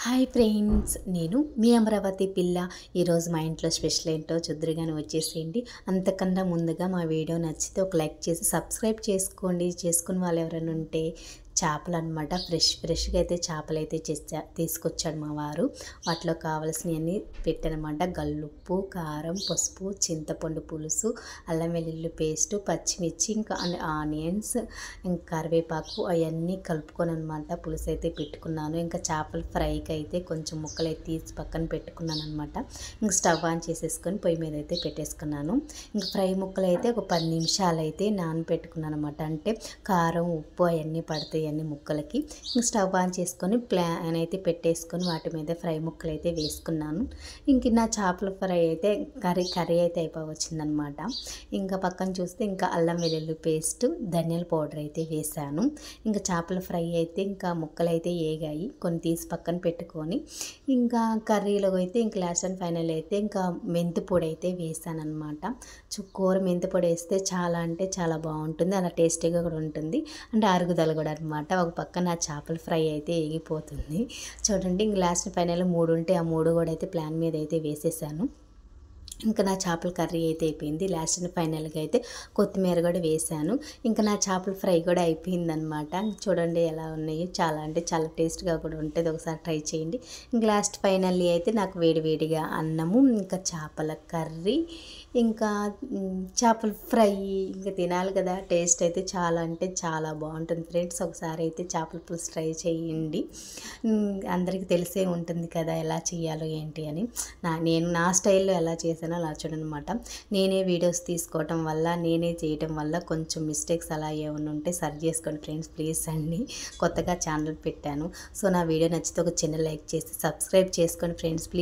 Hi friends, నేను మీ అమరావతి పిల్ల. ఈరోజు మా ఇంట్లో స్పెషల్ ఏంటో చూద్దురుగానే వచ్చేసేయండి. అంతకన్నా ముందుగా మా వీడియో నచ్చితే ఒక లైక్ చేసి సబ్స్క్రైబ్ చేసుకోండి. చేసుకున్న వాళ్ళు ఎవరైనా ఉంటే చేపలు అనమాట, ఫ్రెష్గా అయితే చేపలు అయితే తీసుకొచ్చాడు మా వారు. వాటిలో కావాల్సినవన్నీ పెట్టానమాట. గల్లుప్పు, కారం, పసుపు, చింతపండు పులుసు, అల్లం వెల్లుల్లి పేస్టు, పచ్చిమిర్చి, ఇంకా ఆనియన్స్, ఇంకా కరివేపాకు అవన్నీ కలుపుకొని అనమాట పులుసు అయితే పెట్టుకున్నాను. ఇంకా చేపల ఫ్రైకి అయితే కొంచెం ముక్కలు అయితే తీసి పక్కన పెట్టుకున్నాను అనమాట. ఇంకా స్టవ్ ఆన్ చేసేసుకొని పొయ్యి మీద అయితే పెట్టేసుకున్నాను. ఇంకా ఫ్రై ముక్కలు అయితే ఒక 10 నిమిషాలు అయితే నానబెట్టుకున్నాను అనమాట. అంటే కారం, ఉప్పు అవన్నీ పడతాయి అన్ని ముక్కలకి. ఇంకా స్టవ్ ఆన్ చేసుకొని ప్లాన్ అయితే పెట్టేసుకొని వాటి మీద ఫ్రై ముక్కలు అయితే వేసుకున్నాను. ఇంక నా చేపల ఫ్రై అయితే కర్రీ అయితే అయిపోవచ్చిందనమాట. ఇంకా పక్కన చూస్తే ఇంకా అల్లం వెల్లుల్లి పేస్ట్, ధనియాల పౌడర్ అయితే వేసాను. ఇంకా చేపల ఫ్రై అయితే ఇంకా ముక్కలు అయితే వేగాయి, కొన్ని తీసి పక్కన పెట్టుకొని ఇంకా కర్రీలో అయితే ఇంకా లాస్ట్ అండ్ ఫైనల్ అయితే ఇంకా మెంతి పొడి అయితే వేసాను అనమాట. కూర మెంతి పొడి వేస్తే చాలా అంటే చాలా బాగుంటుంది, అలా టేస్టీగా కూడా ఉంటుంది, అంటే అరుగుదల కూడా అనమాట. ఒక పక్కన ఆ చేపల ఫ్రై అయితే ఎగిపోతుంది చూడండి. ఇంక లాస్ట్ ఫైనల్ 3 ఉంటే ఆ 3 కూడా అయితే ప్లాన్ మీద అయితే వేసేసాను. ఇంకా నా చేపల కర్రీ అయితే అయిపోయింది. లాస్ట్ అండ్ ఫైనల్గా అయితే కొత్తిమీర కూడా వేసాను. ఇంకా నా చేపల ఫ్రై కూడా అయిపోయిందనమాట. చూడండి ఎలా ఉన్నాయో, చాలా అంటే చాలా టేస్ట్గా కూడా ఉంటుంది, ఒకసారి ట్రై చేయండి. ఇంకా లాస్ట్ ఫైనల్లీ అయితే నాకు వేడివేడిగా అన్నము, ఇంకా చేపల కర్రీ, ఇంకా చేపల ఫ్రై ఇంకా తినాలి కదా. టేస్ట్ అయితే చాలా అంటే చాలా బాగుంటుంది ఫ్రెండ్స్. ఒకసారి అయితే చేపల పులుసు ట్రై చేయండి. అందరికీ తెలిసే ఉంటుంది కదా ఎలా చేయాలో ఏంటి అని. నేను నా స్టైల్లో ఎలా చేశానో అలా చూడనమాట. నేనే వీడియోస్ తీసుకోవటం వల్ల, నేనే చేయటం వల్ల కొంచెం మిస్టేక్స్ అలా ఏమైనా ఉంటే సరి చేసుకోండి ఫ్రెండ్స్, ప్లీజ్ అండి. కొత్తగా ఛానల్ పెట్టాను. సో నా వీడియో నచ్చితే ఒక చిన్న లైక్ చేసి సబ్స్క్రైబ్ చేసుకోండి ఫ్రెండ్స్, ప్లీజ్.